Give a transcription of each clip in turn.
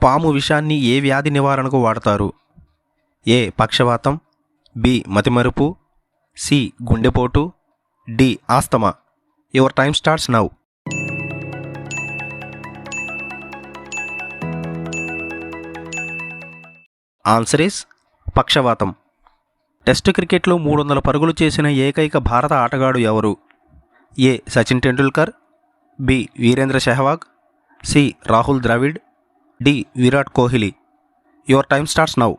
పాము విషాన్ని ఏ వ్యాధి నివారణకు వాడతారు? ఏ పక్షవాతం, బి మతిమరుపు, సి గుండెపోటు, డి ఆస్తమా. Your time starts now. Answer is పక్షవాతం. టెస్ట్ క్రికెట్లో 300 పరుగులు చేసిన ఏకైక భారత ఆటగాడు ఎవరు? A Sachin Tendulkar, B Virender Sehwag, C Rahul Dravid, D Virat Kohli. Your time starts now.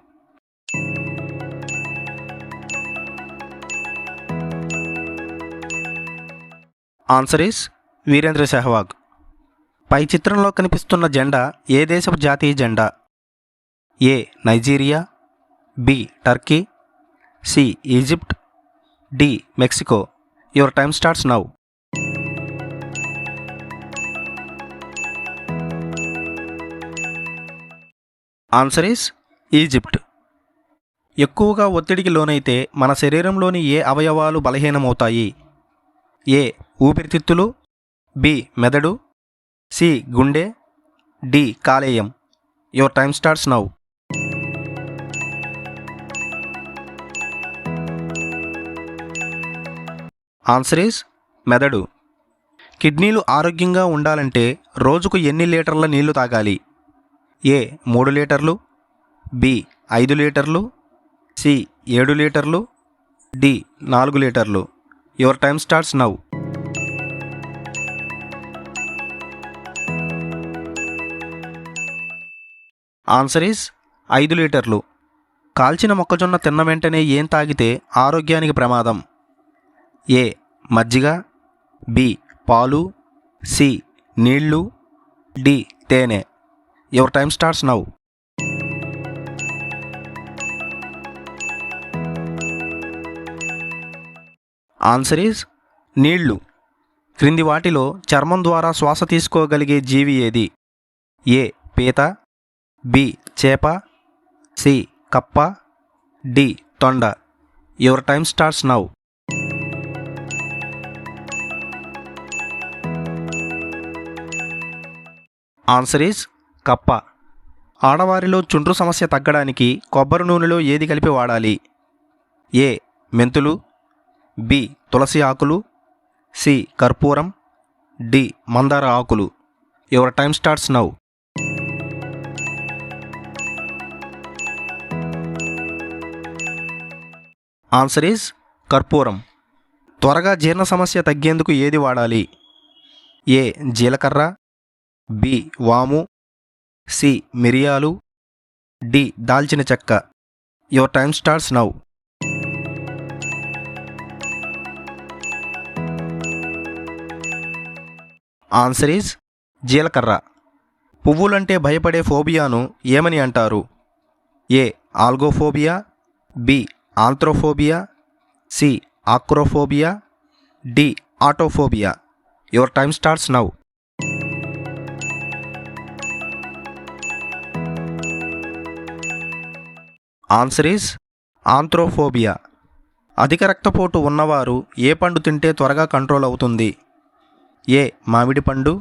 Answer is Virender Sehwag. పై చిత్రంలో కనిపిస్తున్న జెండా ఏ దేశపు జాతీయ జెండా? A Nigeria, B Turkey, C Egypt, D Mexico. Your time starts now. Answer is Egypt. ఎక్కువగా ఒత్తిడికి లోనైతే మన శరీరంలోని ఏ అవయవాలు బలహీనమవుతాయి? ఏ ఊపిరితిత్తులు, బి మెదడు, సి గుండె, డి కాలేయం. Your time starts now. Answer is మెదడు. కిడ్నీలు ఆరోగ్యంగా ఉండాలంటే రోజుకు ఎన్ని లీటర్ల నీళ్లు తాగాలి? ఏ 3 లీటర్లు, బి 5 లీటర్లు, సి 7 లీటర్లు, డి 4 లీటర్లు. Your time starts now. Answer is 5 లీటర్లు. కాల్చిన మొక్కజొన్న తిన్న వెంటనే ఏం తాగితే ఆరోగ్యానికి ప్రమాదం? ఏ మజ్జిగ, బి పాలు, సి నీళ్లు, డి తేనె. Your time starts now. Answer is నీళ్లు. క్రింది వాటిలో చర్మం ద్వారా శ్వాస తీసుకోగలిగే జీవి ఏది? ఏ పీత, బి చేప, సి కప్ప, డి తొండ. Your time starts now. Answer is కప్ప. ఆడవారిలో చుండ్రు సమస్య తగ్గడానికి కొబ్బరి నూనెలో ఏది కలిపి వాడాలి? ఏ మెంతులు, బి తులసి ఆకులు, సి కర్పూరం, డి మందార ఆకులు. Your time starts now. Answer is కర్పూరం. త్వరగా జీర్ణ సమస్య తగ్గేందుకు ఏది వాడాలి? ఏ జీలకర్ర, బి వాము, సి మిరియాలు, డి దాల్చిన చెక్క. Your time starts now. Answer is జీలకర్ర. పువ్వులంటే భయపడే ఫోబియాను ఏమని అంటారు? A algophobia, B anthrophobia, C acrophobia, D autophobia. Your time starts now. Answer is anthrophobia. అధిక రక్తపోటు ఉన్నవారు ఏ పండు తింటే త్వరగా కంట్రోల్ అవుతుంది? ఏ మామిడి పండు,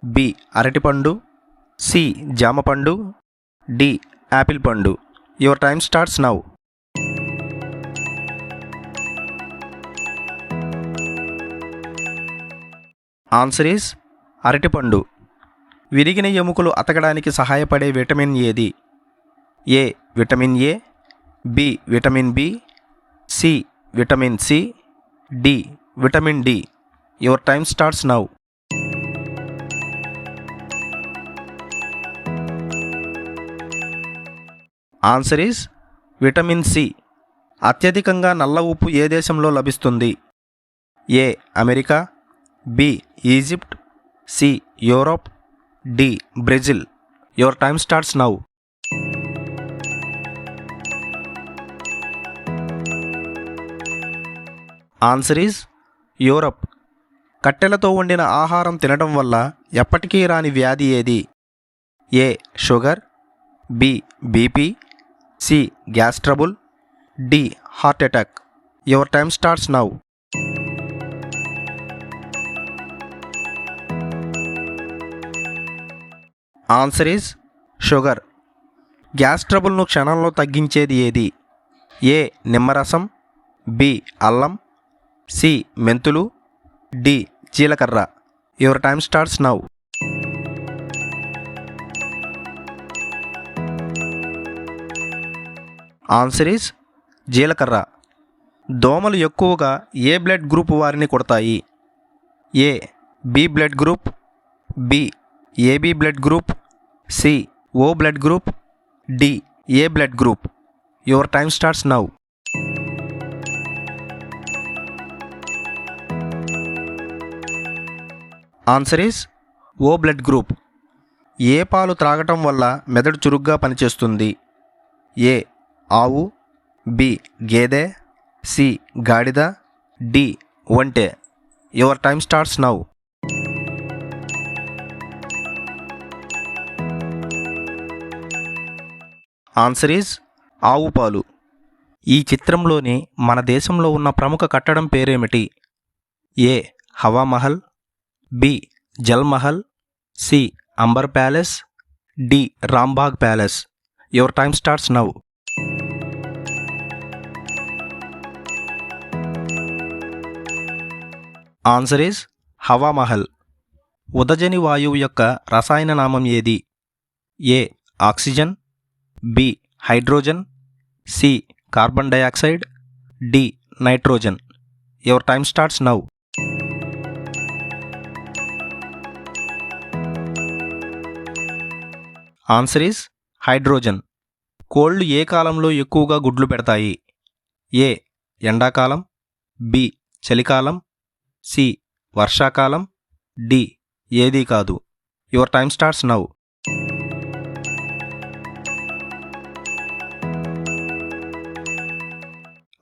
బి అరటిపండు, సి జామ పండు, డి యాపిల్ పండు. Your time starts now. Answer is అరటిపండు. విరిగిన ఎముకలు అతకడానికి సహాయపడే విటమిన్ ఏది? A vitamin A, B vitamin B, C vitamin C, D vitamin D. Your time starts now. Answer is vitamin C. అత్యధికంగా నల్ల ఉప్పు ఏ దేశంలో లభిస్తుంది? A America, B Egypt, C Europe, D Brazil. Your time starts now. Answer is Europe. కట్టెలతో వండిన ఆహారం తినడం వల్ల ఎప్పటికీ రాని వ్యాధి ఏది? ఏ sugar, B BP, C gas trouble, D heart attack. Your time starts now. Answer is sugar. Gas ట్రబుల్ను క్షణంలో తగ్గించేది ఏది? ఏ నిమ్మరసం, బి అల్లం, సి మెంతులు, డి జీలకర్ర. Your time starts now. Answer is జీలకర్ర. దోమలు ఎక్కువగా ఏ బ్లడ్ గ్రూప్ వారిని కొడతాయి? A B blood group, B AB blood group, C O blood group, D A blood group. Your time starts now. Answer is O blood group. ఏ పాలు త్రాగటం వల్ల మెదడు చురుగ్గా పనిచేస్తుంది? ఏ ఆవు, బి గేదె, సి గాడిద, డి ఒంటె. Your time starts now. Answer is ఆవు పాలు. ఈ చిత్రంలోని మన దేశంలో ఉన్న ప్రముఖ కట్టడం పేరేమిటి? A Hawa Mahal, B Jal Mahal, C Amber palace, D Rambagh palace. Your time starts now. Answer is Hawa Mahal. ఉదజని వాయువు యొక్క రసాయన నామం ఏది? A oxygen, B hydrogen, C carbon dioxide, D nitrogen. Your time starts now. Answer is hydrogen. కోళ్లు ఏ కాలంలో ఎక్కువగా గుడ్లు పెడతాయి? ఏ ఎండాకాలం, బి చలికాలం, సి వర్షాకాలం, డి ఏదీ కాదు. Your time starts now.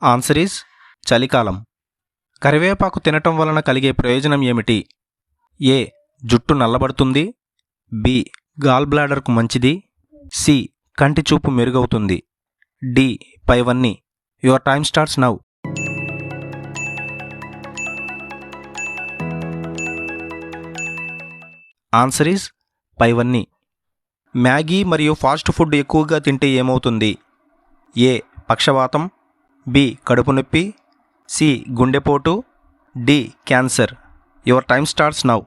Answer is చలికాలం. కరివేపాకు తినటం వలన కలిగే ప్రయోజనం ఏమిటి? ఏ జుట్టు నల్లబడుతుంది, బి గాల్ బ్లాడర్కు మంచిది, సి కంటి చూపు మెరుగవుతుంది, డి పైవన్నీ. Your time starts now. Answer is పైవన్నీ. మ్యాగీ మరియు ఫాస్ట్ ఫుడ్ ఎక్కువగా తింటే ఏమవుతుంది? ఏ పక్షవాతం, బి కడుపు నొప్పి, సి గుండెపోటు, D cancer. Your time starts now.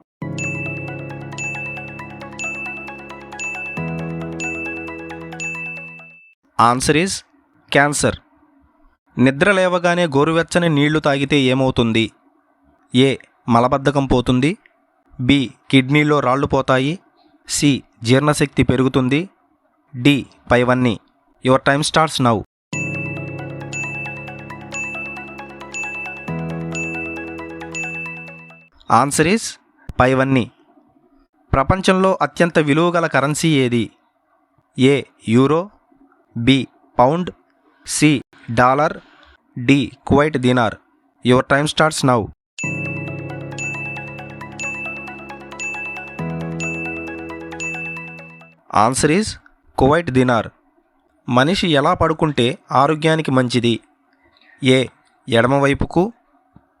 Answer is cancer. నిద్ర లేవగానే గోరువెచ్చని నీళ్లు తాగితే ఏమవుతుంది? ఏ మలబద్ధకం పోతుంది, బి కిడ్నీలో రాళ్ళు పోతాయి, సి జీర్ణశక్తి పెరుగుతుంది, డి పైవన్నీ. Your time starts now. Answer is పైవన్నీ. ప్రపంచంలో అత్యంత విలువగల కరెన్సీ ఏది? A euro, B pound, C dollar, D Kuwait dinar. Your time starts now. Answer is Kuwait dinar. మనిషి ఎలా పడుకుంటే ఆరోగ్యానికి మంచిది? ఏ ఎడమవైపుకు,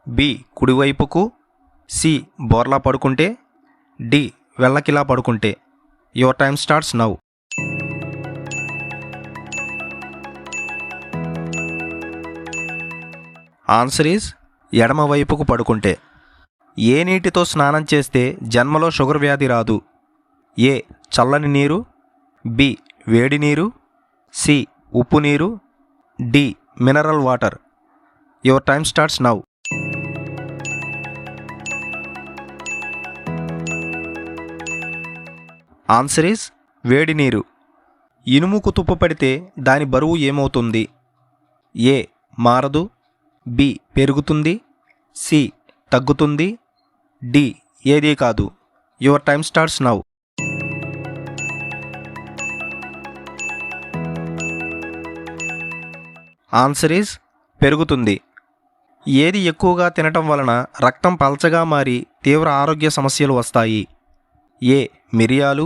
బి కుడివైపుకు, సి బోర్లా పడుకుంటే, డి వెల్లకిలా పడుకుంటే. Your time starts now. Answer is ఎడమవైపుకు పడుకుంటే. ఏ నీటితో స్నానం చేస్తే జన్మలో షుగర్ వ్యాధి రాదు? ఏ చల్లని నీరు, బి వేడి నీరు, సి ఉప్పు నీరు, D mineral water. Your time starts now. Answer is వేడి నీరు. ఇనుముకు తుప్పు పడితే దాని బరువు ఏమవుతుంది? ఏ మారదు, బి పెరుగుతుంది, సి తగ్గుతుంది, డి ఏదీ కాదు. Your time starts now. Answer is పెరుగుతుంది. ఏది ఎక్కువగా తినటం వలన రక్తం పల్చగా మారి తీవ్ర ఆరోగ్య సమస్యలు వస్తాయి? ఏ మిరియాలు,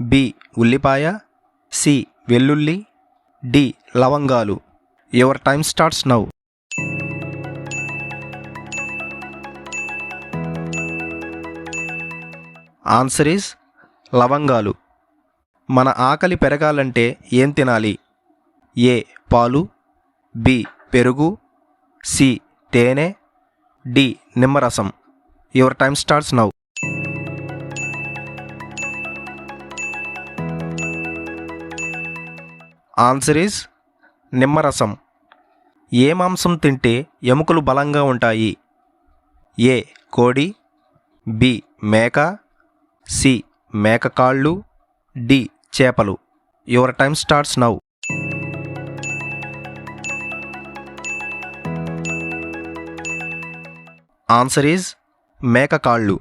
బి ఉల్లిపాయ, సి వెల్లుల్లి, డి లవంగాలు. Your time starts now. Answer is లవంగాలు. మన ఆకలి పెరగాలంటే ఏం తినాలి? ఏ పాలు, బి పెరుగు, సి తేనె, డి నిమ్మరసం. Your time starts now. Answer is నిమ్మరసం. ఏ మాంసం తింటే ఎముకలు బలంగా ఉంటాయి? ఏ కోడి, బి మేక, సి మేక కాళ్ళు, డి చేపలు. Your time starts now. Answer is మేక కాళ్ళు.